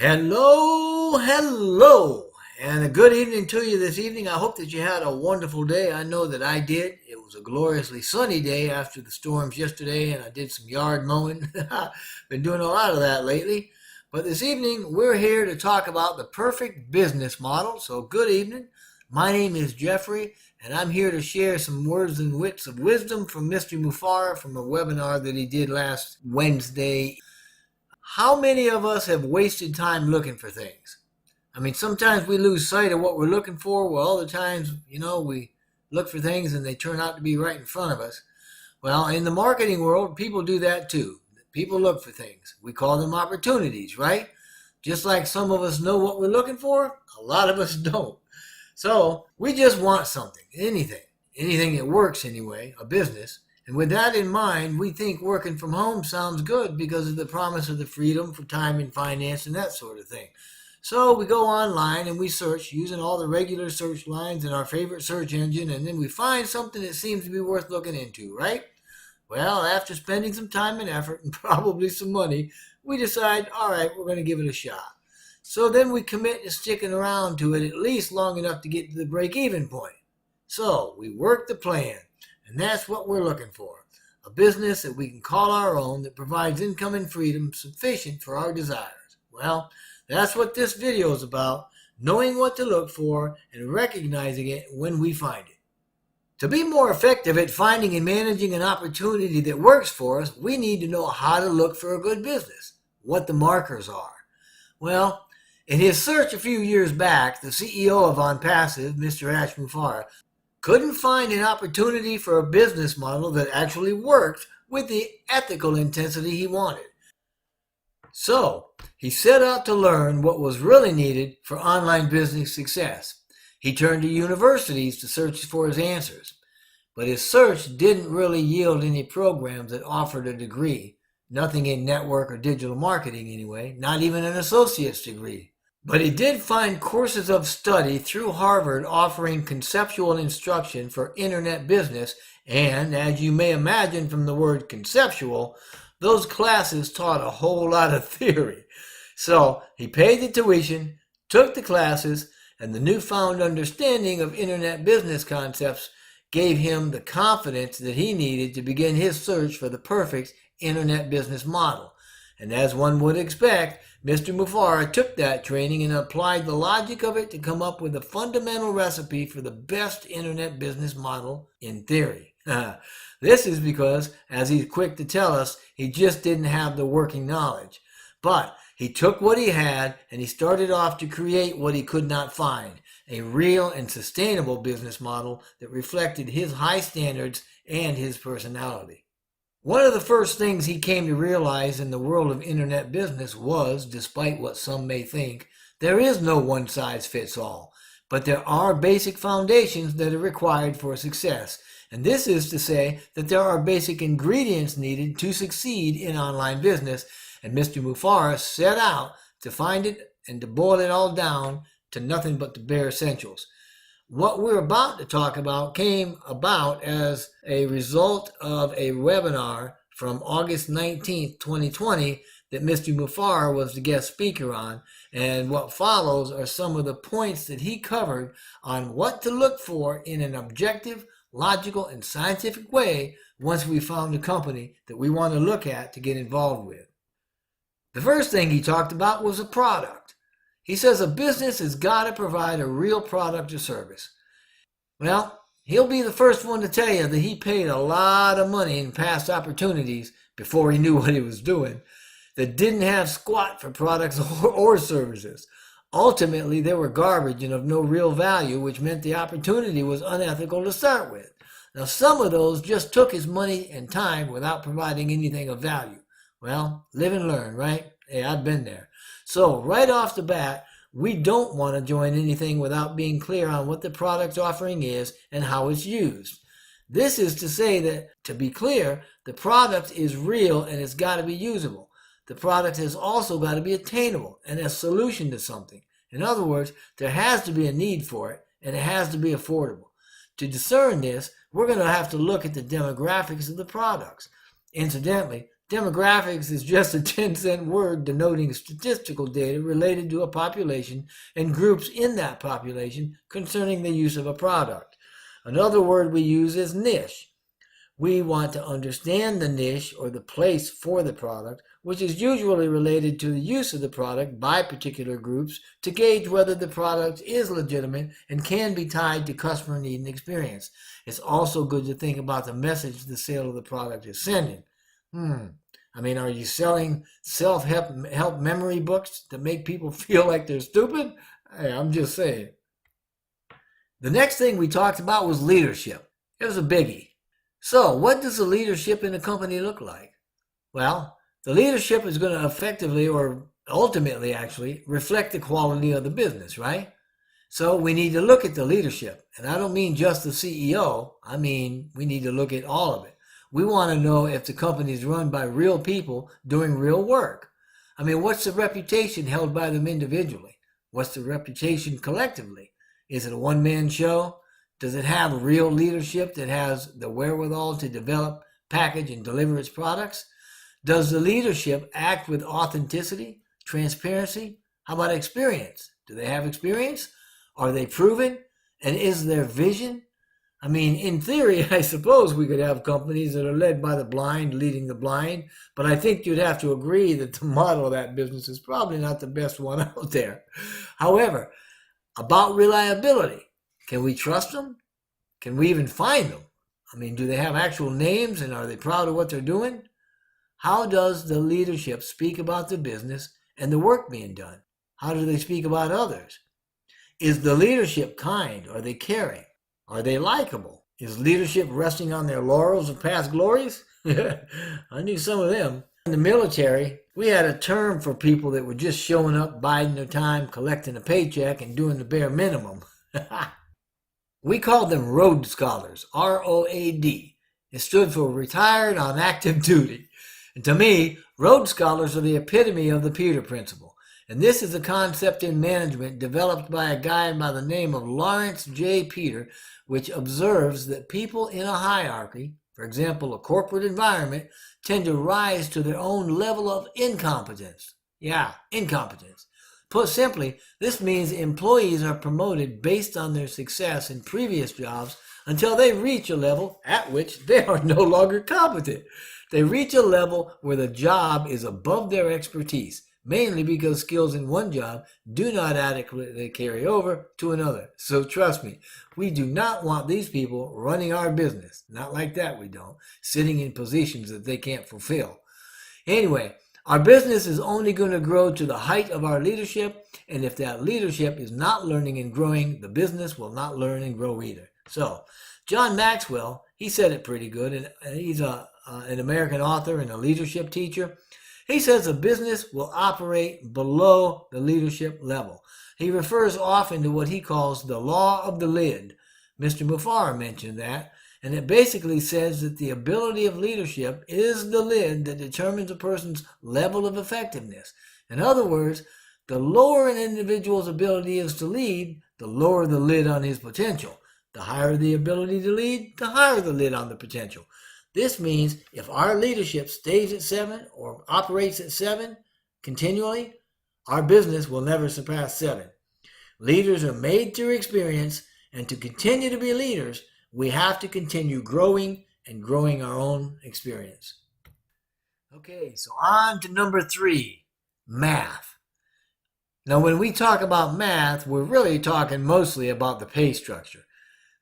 Hello, and a good evening to you this evening. I hope that you had a wonderful day. I know that I did. It was a gloriously sunny day after the storms yesterday, and I did some yard mowing. Been doing a lot of that lately. But this evening, we're here to talk about the perfect business model. So good evening. My name is Jeffrey, and I'm here to share some words and wits of wisdom from Mr. Mufara from a webinar that he did last Wednesday. How many of us have wasted time looking for things? I mean, sometimes we lose sight of what we're looking for, while other times, we look for things and they turn out to be right in front of us. Well, in the marketing world, people do that too. People look for things. We call them opportunities, right? Just like some of us know what we're looking for, a lot of us don't. So we just want something, anything that works anyway, a business. And with that in mind, we think working from home sounds good because of the promise of the freedom for time and finance and that sort of thing. So we go online and we search using all the regular search lines in our favorite search engine, and then we find something that seems to be worth looking into, right? Well, after spending some time and effort and probably some money, we decide, all right, we're going to give it a shot. So then we commit to sticking around to it at least long enough to get to the break-even point. So we work the plan. And that's what we're looking for. A business that we can call our own that provides income and freedom sufficient for our desires. Well, that's what this video is about, knowing what to look for and recognizing it when we find it. To be more effective at finding and managing an opportunity that works for us, we need to know how to look for a good business, what the markers are. Well, in his search a few years back, the CEO of ONPASSIVE, Mr. Ash Mufara, couldn't find an opportunity for a business model that actually worked with the ethical intensity he wanted. So, he set out to learn what was really needed for online business success. He turned to universities to search for his answers. But his search didn't really yield any programs that offered a degree. Nothing in network or digital marketing anyway, not even an associate's degree. But he did find courses of study through Harvard offering conceptual instruction for internet business, and as you may imagine from the word conceptual, those classes taught a whole lot of theory. So he paid the tuition, took the classes, and the newfound understanding of internet business concepts gave him the confidence that he needed to begin his search for the perfect internet business model. And as one would expect, Mr. Mufara took that training and applied the logic of it to come up with a fundamental recipe for the best internet business model in theory. This is because, as he's quick to tell us, he just didn't have the working knowledge. But he took what he had and he started off to create what he could not find, a real and sustainable business model that reflected his high standards and his personality. One of the first things he came to realize in the world of internet business was, despite what some may think, there is no one-size-fits-all, but there are basic foundations that are required for success. And this is to say that there are basic ingredients needed to succeed in online business, and Mr. Mufara set out to find it and to boil it all down to nothing but the bare essentials. What we're about to talk about came about as a result of a webinar from August 19th, 2020 that Mr. Mufara was the guest speaker on, and what follows are some of the points that he covered on what to look for in an objective, logical, and scientific way once we found a company that we want to look at to get involved with. The first thing he talked about was a product. He says a business has got to provide a real product or service. Well, he'll be the first one to tell you that he paid a lot of money in past opportunities before he knew what he was doing that didn't have squat for products or services. Ultimately, they were garbage and of no real value, which meant the opportunity was unethical to start with. Now, some of those just took his money and time without providing anything of value. Well, live and learn, right? Hey, I've been there. So right off the bat, we don't want to join anything without being clear on what the product offering is and how it's used. This is to say that, to be clear, the product is real and it's got to be usable. The product has also got to be attainable and a solution to something. In other words, there has to be a need for it and it has to be affordable. To discern this, we're going to have to look at the demographics of the products. Incidentally, Demographics is just a 10-cent word denoting statistical data related to a population and groups in that population concerning the use of a product. Another word we use is niche. We want to understand the niche or the place for the product, which is usually related to the use of the product by particular groups to gauge whether the product is legitimate and can be tied to customer need and experience. It's also good to think about the message the sale of the product is sending. Are you selling self-help memory books that make people feel like they're stupid? Hey, I'm just saying. The next thing we talked about was leadership. It was a biggie. So, what does the leadership in a company look like? Well, the leadership is going to effectively, or ultimately actually, reflect the quality of the business, right? So we need to look at the leadership. And I don't mean just the CEO. I mean, we need to look at all of it. We want to know if the company is run by real people doing real work. What's the reputation held by them individually? What's the reputation collectively? Is it a one-man show? Does it have real leadership that has the wherewithal to develop, package, and deliver its products? Does the leadership act with authenticity, transparency? How about experience? Do they have experience? Are they proven? And is there vision? In theory, I suppose we could have companies that are led by the blind leading the blind, but I think you'd have to agree that the model of that business is probably not the best one out there. However, about reliability, can we trust them? Can we even find them? Do they have actual names and are they proud of what they're doing? How does the leadership speak about the business and the work being done? How do they speak about others? Is the leadership kind? Are they caring? Are they likable? Is leadership resting on their laurels of past glories? I knew some of them. In the military, we had a term for people that were just showing up, biding their time, collecting a paycheck, and doing the bare minimum. We called them Road Scholars, R-O-A-D. It stood for Retired on Active Duty. And to me, Road Scholars are the epitome of the Peter Principle. And this is a concept in management developed by a guy by the name of Lawrence J. Peter, which observes that people in a hierarchy, for example, a corporate environment, tend to rise to their own level of incompetence. Yeah, incompetence. Put simply, this means employees are promoted based on their success in previous jobs until they reach a level at which they are no longer competent. They reach a level where the job is above their expertise, mainly because skills in one job do not adequately carry over to another. So trust me, we do not want these people running our business. Not like that, we don't. Sitting in positions that they can't fulfill. Anyway, our business is only going to grow to the height of our leadership, and if that leadership is not learning and growing, the business will not learn and grow either. So, John Maxwell, he said it pretty good, and he's an American author and a leadership teacher. He says a business will operate below the leadership level. He refers often to what he calls the law of the lid. Mr. Mufareh mentioned that. And it basically says that the ability of leadership is the lid that determines a person's level of effectiveness. In other words, the lower an individual's ability is to lead, the lower the lid on his potential. The higher the ability to lead, the higher the lid on the potential. This means if our leadership stays at 7 or operates at 7 continually, our business will never surpass 7. Leaders are made through experience, and to continue to be leaders, we have to continue growing and growing our own experience. Okay, so on to number 3, math. Now, when we talk about math, we're really talking mostly about the pay structure.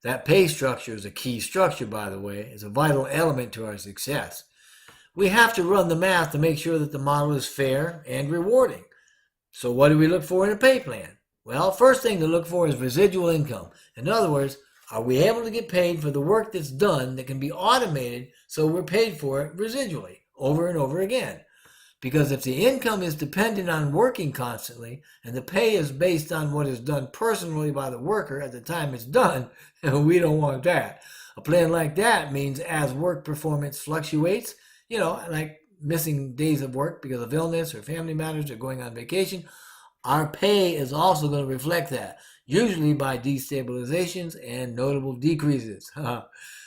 That pay structure is a key structure, by the way. It's a vital element to our success. We have to run the math to make sure that the model is fair and rewarding. So what do we look for in a pay plan? Well, first thing to look for is residual income. In other words, are we able to get paid for the work that's done that can be automated so we're paid for it residually over and over again? Because if the income is dependent on working constantly and the pay is based on what is done personally by the worker at the time it's done, we don't want that. A plan like that means as work performance fluctuates, like missing days of work because of illness or family matters or going on vacation, our pay is also going to reflect that, usually by destabilizations and notable decreases.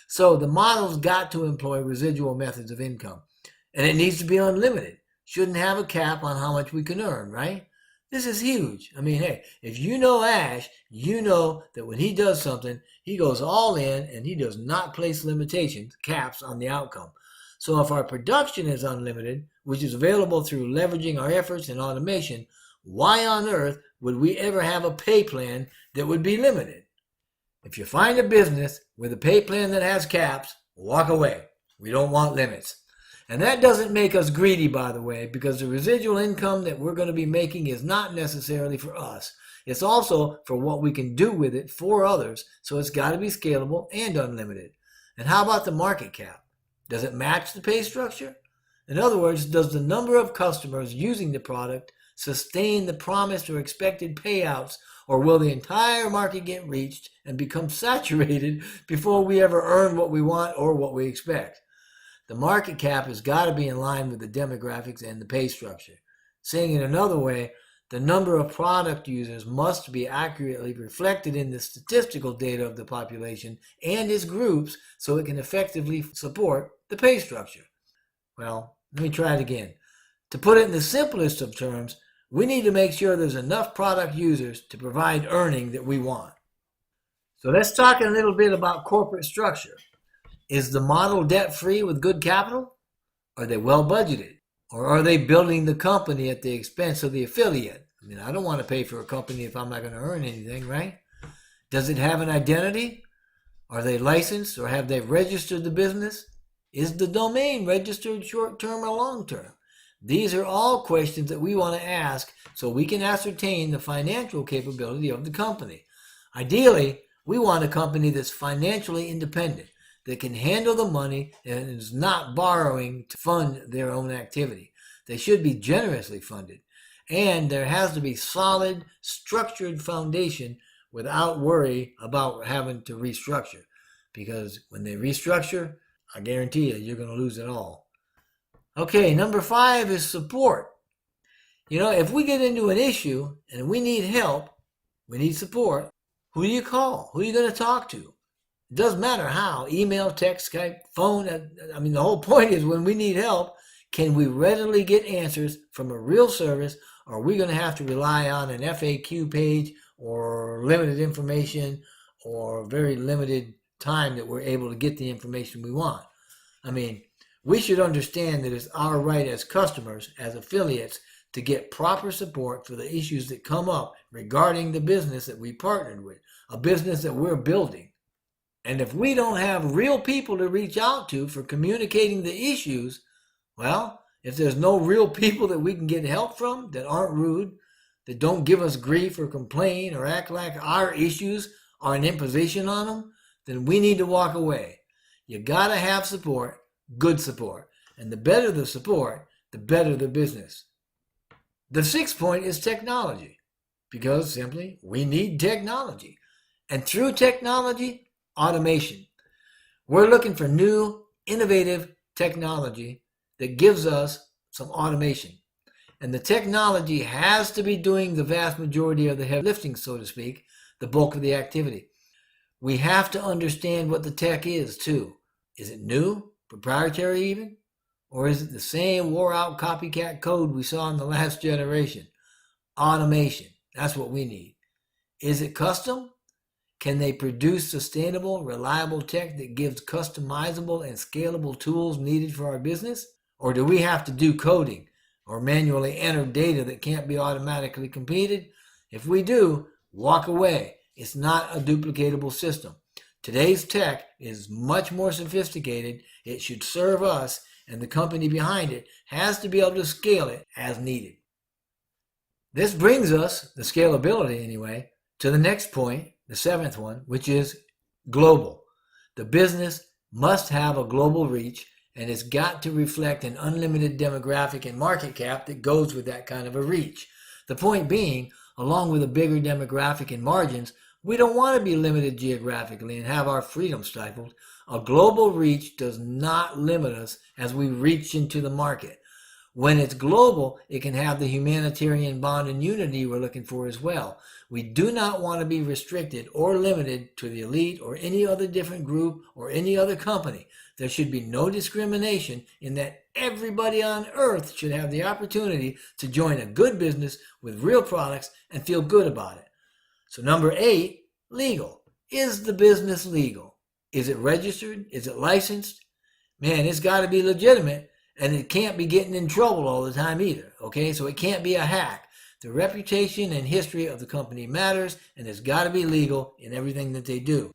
So the model's got to employ residual methods of income. And it needs to be unlimited. Shouldn't have a cap on how much we can earn, right? This is huge. I mean, hey, if you know Ash, you know that when he does something, he goes all in and he does not place limitations, caps on the outcome. So if our production is unlimited, which is available through leveraging our efforts in automation, why on earth would we ever have a pay plan that would be limited? If you find a business with a pay plan that has caps, walk away. We don't want limits. And that doesn't make us greedy, by the way, because the residual income that we're going to be making is not necessarily for us. It's also for what we can do with it for others, so it's got to be scalable and unlimited. And how about the market cap? Does it match the pay structure? In other words, does the number of customers using the product sustain the promised or expected payouts, or will the entire market get reached and become saturated before we ever earn what we want or what we expect? The market cap has got to be in line with the demographics and the pay structure. Saying it another way, the number of product users must be accurately reflected in the statistical data of the population and its groups so it can effectively support the pay structure. Well, let me try it again. To put it in the simplest of terms, we need to make sure there's enough product users to provide earning that we want. So let's talk a little bit about corporate structure. Is the model debt-free with good capital? Are they well budgeted? Or are they building the company at the expense of the affiliate? I mean, I don't want to pay for a company if I'm not going to earn anything, right? Does it have an identity? Are they licensed or have they registered the business? Is the domain registered short-term or long-term? These are all questions that we want to ask so we can ascertain the financial capability of the company. Ideally, we want a company that's financially independent, that can handle the money and is not borrowing to fund their own activity. They should be generously funded. And there has to be solid, structured foundation without worry about having to restructure. Because when they restructure, I guarantee you're going to lose it all. Okay, number 5 is support. If we get into an issue and we need help, we need support, who do you call? Who are you going to talk to? It doesn't matter how, email, text, Skype, phone. The whole point is when we need help, can we readily get answers from a real service, or are we going to have to rely on an FAQ page or limited information or very limited time that we're able to get the information we want? We should understand that it's our right as customers, as affiliates, to get proper support for the issues that come up regarding the business that we partnered with, a business that we're building. And if we don't have real people to reach out to for communicating the issues, well, if there's no real people that we can get help from that aren't rude, that don't give us grief or complain or act like our issues are an imposition on them, then we need to walk away. You gotta have support, good support. And the better the support, the better the business. The 6th point is technology, because simply we need technology. And through technology, automation. We're looking for new, innovative technology that gives us some automation. And the technology has to be doing the vast majority of the heavy lifting, so to speak, the bulk of the activity. We have to understand what the tech is, too. Is it new, proprietary even? Or is it the same wore-out copycat code we saw in the last generation? Automation. That's what we need. Is it custom? Can they produce sustainable, reliable tech that gives customizable and scalable tools needed for our business? Or do we have to do coding or manually enter data that can't be automatically computed? If we do, walk away. It's not a duplicatable system. Today's tech is much more sophisticated. It should serve us, and the company behind it has to be able to scale it as needed. This brings us, the scalability anyway, to the next point, the 7th one, which is global. The business must have a global reach, and it's got to reflect an unlimited demographic and market cap that goes with that kind of a reach. The point being, along with a bigger demographic and margins, we don't want to be limited geographically and have our freedom stifled. A global reach does not limit us as we reach into the market. When it's global, it can have the humanitarian bond and unity we're looking for as well. We do not want to be restricted or limited to the elite or any other different group or any other company. There should be no discrimination in that everybody on earth should have the opportunity to join a good business with real products and feel good about it. So number 8, legal. Is the business legal? Is it registered? Is it licensed? Man, it's got to be legitimate, and it can't be getting in trouble all the time either, okay? So it can't be a hack. The reputation and history of the company matters, and it's got to be legal in everything that they do.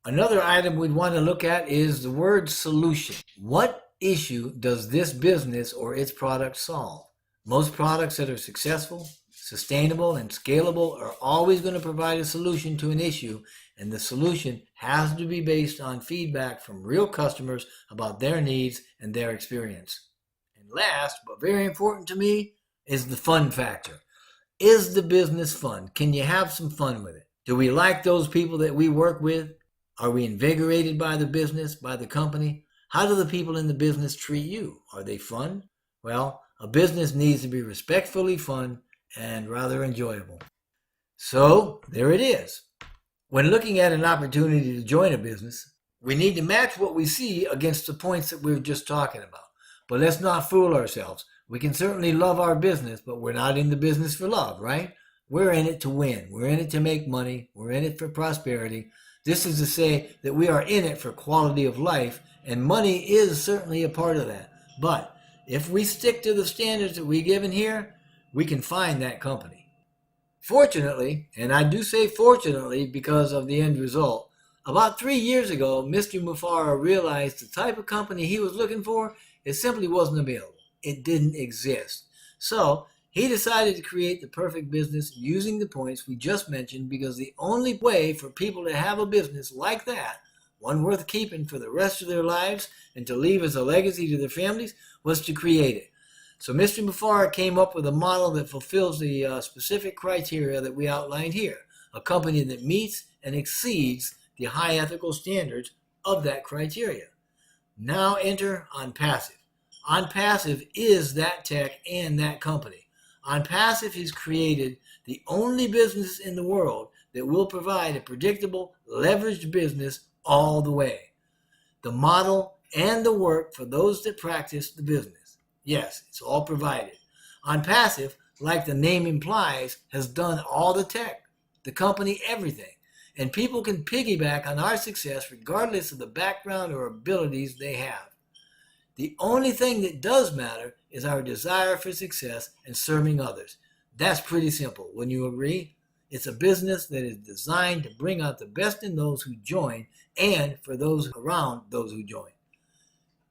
Another item we'd want to look at is the word solution. What issue does this business or its product solve? Most products that are successful, sustainable, and scalable are always going to provide a solution to an issue, and the solution has to be based on feedback from real customers about their needs and their experience. And last, but very important to me, is the fun factor. Is the business fun? Can you have some fun with it? Do we like those people that we work with? Are we invigorated by the business, by the company? How do the people in the business treat you? Are they fun? Well, a business needs to be respectfully fun and rather enjoyable. So, there it is. When looking at an opportunity to join a business, we need to match what we see against the points that we were just talking about. But let's not fool ourselves. We can certainly love our business, but we're not in the business for love, right? We're in it to win. We're in it to make money. We're in it for prosperity. This is to say that we are in it for quality of life, and money is certainly a part of that. But if we stick to the standards that we give in here, we can find that company. Fortunately, and I do say fortunately because of the end result, about 3 years ago, Mr. Mufara realized the type of company he was looking for, it simply wasn't available. It didn't exist. So he decided to create the perfect business using the points we just mentioned, because the only way for people to have a business like that, one worth keeping for the rest of their lives and to leave as a legacy to their families, was to create it. So Mr. Mufara came up with a model that fulfills the specific criteria that we outlined here, a company that meets and exceeds the high ethical standards of that criteria. Now enter ONPASSIVE. ONPASSIVE is that tech and that company. ONPASSIVE has created the only business in the world that will provide a predictable, leveraged business all the way. The model and the work for those that practice the business. Yes, it's all provided. ONPASSIVE, like the name implies, has done all the tech, the company, everything. And people can piggyback on our success regardless of the background or abilities they have. The only thing that does matter is our desire for success and serving others. That's pretty simple. Wouldn't you agree? It's a business that is designed to bring out the best in those who join and for those around those who join.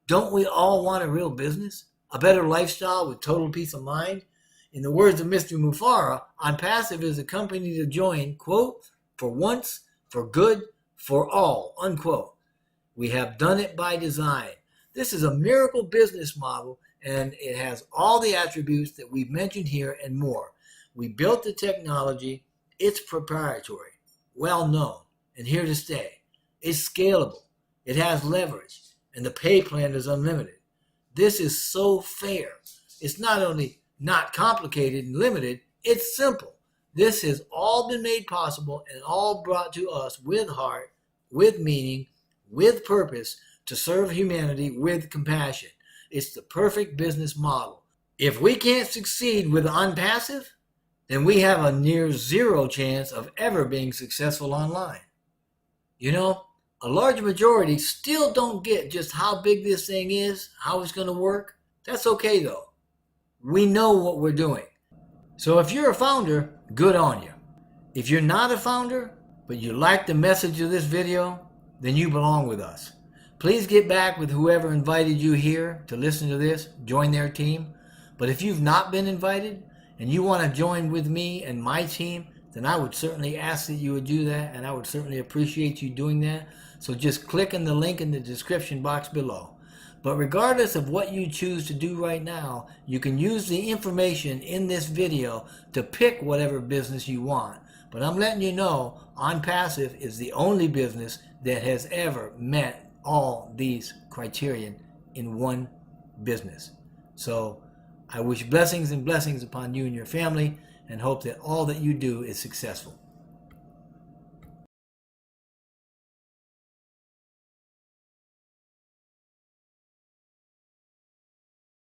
Don't we all want a real business? A better lifestyle with total peace of mind? In the words of Mr. Mufara, ONPASSIVE is a company to join, quote, for once, for good, for all, unquote. We have done it by design. This is a miracle business model, and it has all the attributes that we've mentioned here and more. We built the technology. It's proprietary, well known, and here to stay. It's scalable. It has leverage, and the pay plan is unlimited. This is so fair. It's not only not complicated and limited, it's simple. This has all been made possible and all brought to us with heart, with meaning, with purpose, to serve humanity with compassion. It's the perfect business model. If we can't succeed with ONPASSIVE, then we have a near zero chance of ever being successful online. You know, a large majority still don't get just how big this thing is, how it's going to work. That's okay though. We know what we're doing. So if you're a founder, good on you. If you're not a founder, but you like the message of this video, then you belong with us. Please get back with whoever invited you here to listen to this, join their team. But if you've not been invited and you want to join with me and my team, then I would certainly ask that you would do that, and I would certainly appreciate you doing that. So just click on the link in the description box below. But regardless of what you choose to do right now, you can use the information in this video to pick whatever business you want. But I'm letting you know, ONPASSIVE is the only business that has ever met all these criterion in one business. So I wish blessings and blessings upon you and your family, and hope that all that you do is successful.